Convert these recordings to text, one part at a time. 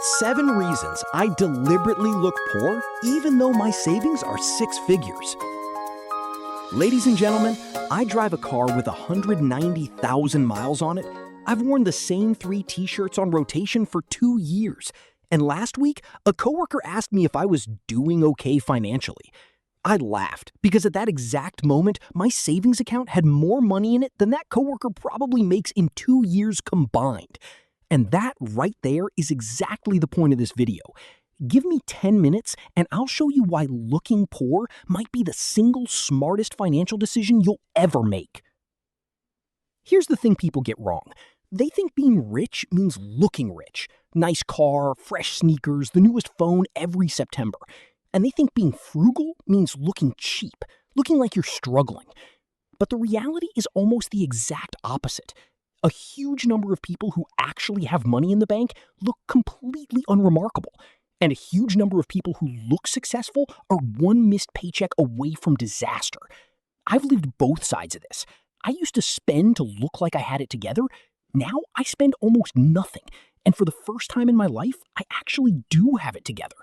7 reasons I deliberately look poor even though my savings are 6 figures. Ladies and gentlemen, I drive a car with 190,000 miles on it. I've worn the same 3 t-shirts on rotation for 2 years. And last week, a coworker asked me if I was doing okay financially. I laughed because at that exact moment, my savings account had more money in it than that coworker probably makes in 2 years combined. And that right there is exactly the point of this video. Give me 10 minutes and I'll show you why looking poor might be the single smartest financial decision you'll ever make. Here's the thing people get wrong. They think being rich means looking rich. Nice car, fresh sneakers, the newest phone every September. And they think being frugal means looking cheap, looking like you're struggling. But the reality is almost the exact opposite. A huge number of people who actually have money in the bank look completely unremarkable. And a huge number of people who look successful are one missed paycheck away from disaster. I've lived both sides of this. I used to spend to look like I had it together. Now I spend almost nothing. And for the first time in my life, I actually do have it together.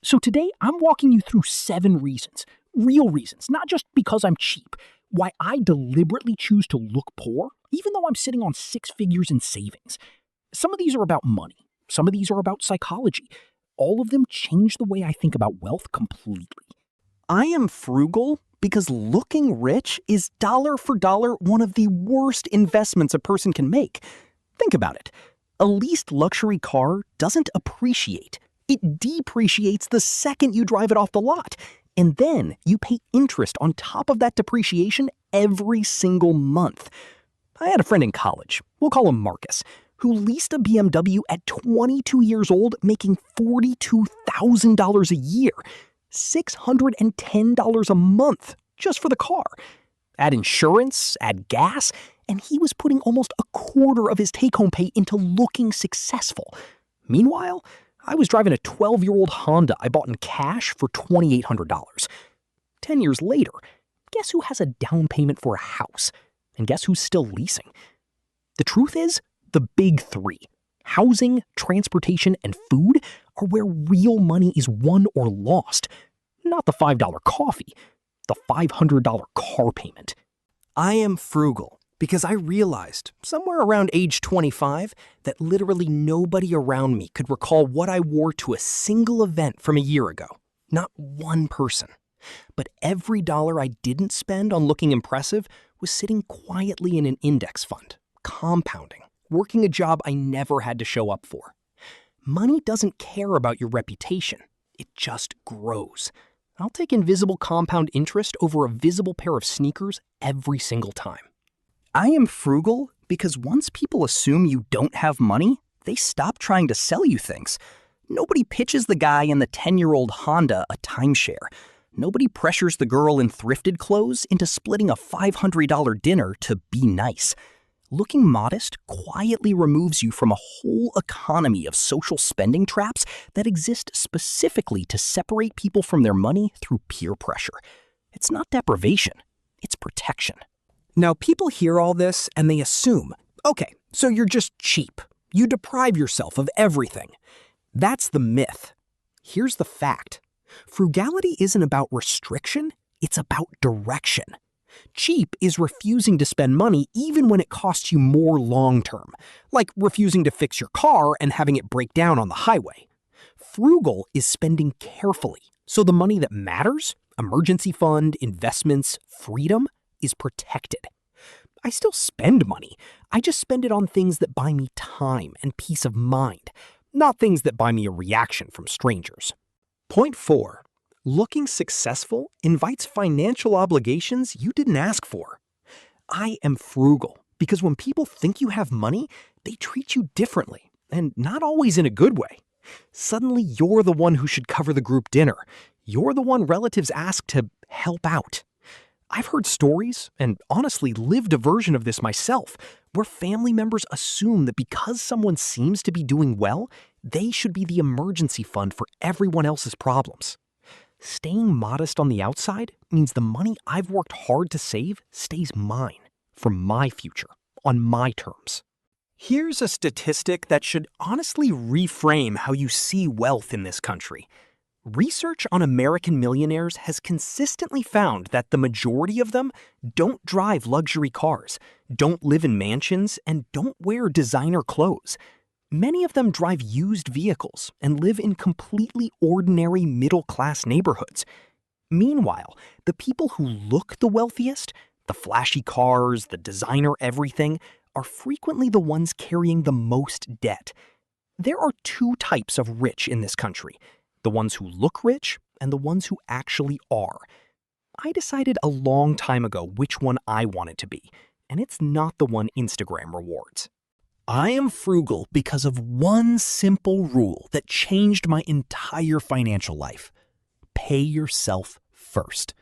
So today, I'm walking you through 7 reasons, real reasons, not just because I'm cheap, why I deliberately choose to look poor, even though I'm sitting on 6 figures in savings. Some of these are about money. Some of these are about psychology. All of them change the way I think about wealth completely. I am frugal because looking rich is dollar for dollar one of the worst investments a person can make. Think about it. A leased luxury car doesn't appreciate. It depreciates the second you drive it off the lot. And then you pay interest on top of that depreciation every single month. I had a friend in college, we'll call him Marcus, who leased a BMW at 22 years old, making $42,000 a year, $610 a month just for the car. Add insurance, add gas, and he was putting almost a quarter of his take-home pay into looking successful. Meanwhile, I was driving a 12-year-old Honda I bought in cash for $2,800. 10 years later, guess who has a down payment for a house? And guess who's still leasing? The truth is, the big 3, housing, transportation, and food, are where real money is won or lost. Not the $5 coffee, the $500 car payment. I am frugal because I realized, somewhere around age 25, that literally nobody around me could recall what I wore to a single event from a year ago. Not one person. But every dollar I didn't spend on looking impressive was sitting quietly in an index fund, compounding, working a job I never had to show up for. Money doesn't care about your reputation. It just grows. I'll take invisible compound interest over a visible pair of sneakers every single time. I am frugal because once people assume you don't have money, they stop trying to sell you things. Nobody pitches the guy in the 10-year-old Honda a timeshare. Nobody pressures the girl in thrifted clothes into splitting a $500 dinner to be nice. Looking modest quietly removes you from a whole economy of social spending traps that exist specifically to separate people from their money through peer pressure. It's not deprivation, it's protection. Now, people hear all this and they assume, okay, so you're just cheap. You deprive yourself of everything. That's the myth. Here's the fact. Frugality isn't about restriction, it's about direction. Cheap is refusing to spend money even when it costs you more long-term, like refusing to fix your car and having it break down on the highway. Frugal is spending carefully, so the money that matters, emergency fund, investments, freedom, is protected. I still spend money. I just spend it on things that buy me time and peace of mind, not things that buy me a reaction from strangers. Point 4. Looking successful invites financial obligations you didn't ask for. I am frugal because when people think you have money, they treat you differently, and not always in a good way. Suddenly, you're the one who should cover the group dinner. You're the one relatives ask to help out. I've heard stories, and honestly lived a version of this myself, where family members assume that because someone seems to be doing well, they should be the emergency fund for everyone else's problems. Staying modest on the outside means the money I've worked hard to save stays mine, for my future, on my terms. Here's a statistic that should honestly reframe how you see wealth in this country. Research on American millionaires has consistently found that the majority of them don't drive luxury cars, don't live in mansions, and don't wear designer clothes. Many of them drive used vehicles and live in completely ordinary middle-class neighborhoods. Meanwhile, the people who look the wealthiest, the flashy cars, the designer everything, are frequently the ones carrying the most debt. There are two types of rich in this country: the ones who look rich and the ones who actually are. I decided a long time ago which one I wanted to be, and it's not the one Instagram rewards. I am frugal because of one simple rule that changed my entire financial life. Pay yourself first.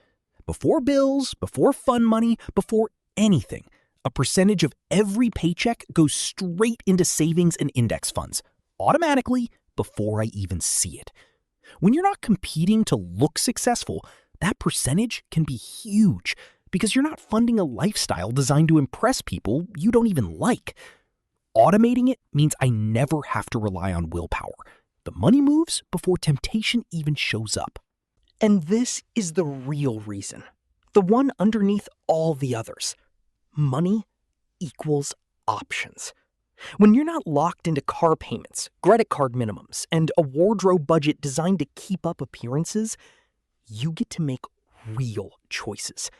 Before bills, before fun money, before anything, a percentage of every paycheck goes straight into savings and index funds, automatically, before I even see it. When you're not competing to look successful, that percentage can be huge because you're not funding a lifestyle designed to impress people you don't even like. Automating it means I never have to rely on willpower. The money moves before temptation even shows up. And this is the real reason. The one underneath all the others. Money equals options. When you're not locked into car payments, credit card minimums, and a wardrobe budget designed to keep up appearances, you get to make real choices.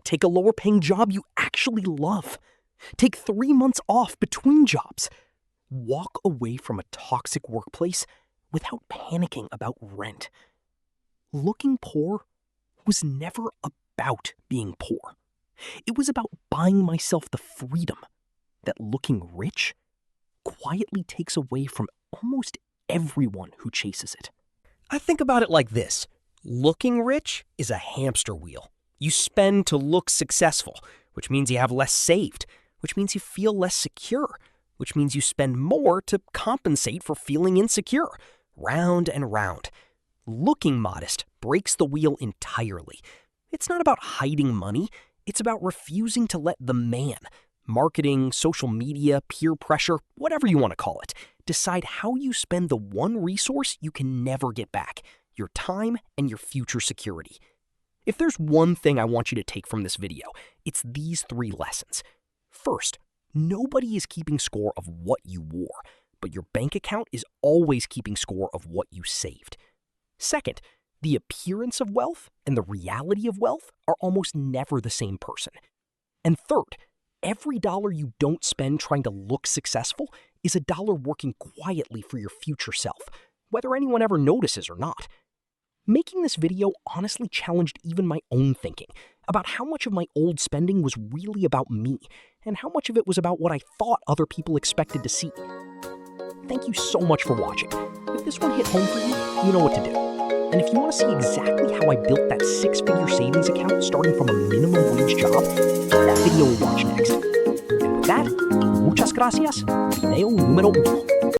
Take a lower-paying job you actually love. Take 3 months off between jobs. Walk away from a toxic workplace without panicking about rent. Looking poor was never about being poor. It was about buying myself the freedom that looking rich quietly takes away from almost everyone who chases it. I think about it like this. Looking rich is a hamster wheel. You spend to look successful, which means you have less saved, which means you feel less secure, which means you spend more to compensate for feeling insecure. Round and round. Looking modest breaks the wheel entirely. It's not about hiding money. It's about refusing to let the man, marketing, social media, peer pressure, whatever you want to call it, decide how you spend the one resource you can never get back: your time and your future security. If there's one thing I want you to take from this video, it's these 3 lessons. First, nobody is keeping score of what you wore, but your bank account is always keeping score of what you saved. Second, the appearance of wealth and the reality of wealth are almost never the same person. And third, every dollar you don't spend trying to look successful is a dollar working quietly for your future self, whether anyone ever notices or not. Making this video honestly challenged even my own thinking about how much of my old spending was really about me and how much of it was about what I thought other people expected to see. Thank you so much for watching. If this one hit home for you, you know what to do. And if you want to see exactly how I built that 6-figure savings account starting from a minimum wage job, that video we'll watch next. And with that, muchas gracias. Video número 1.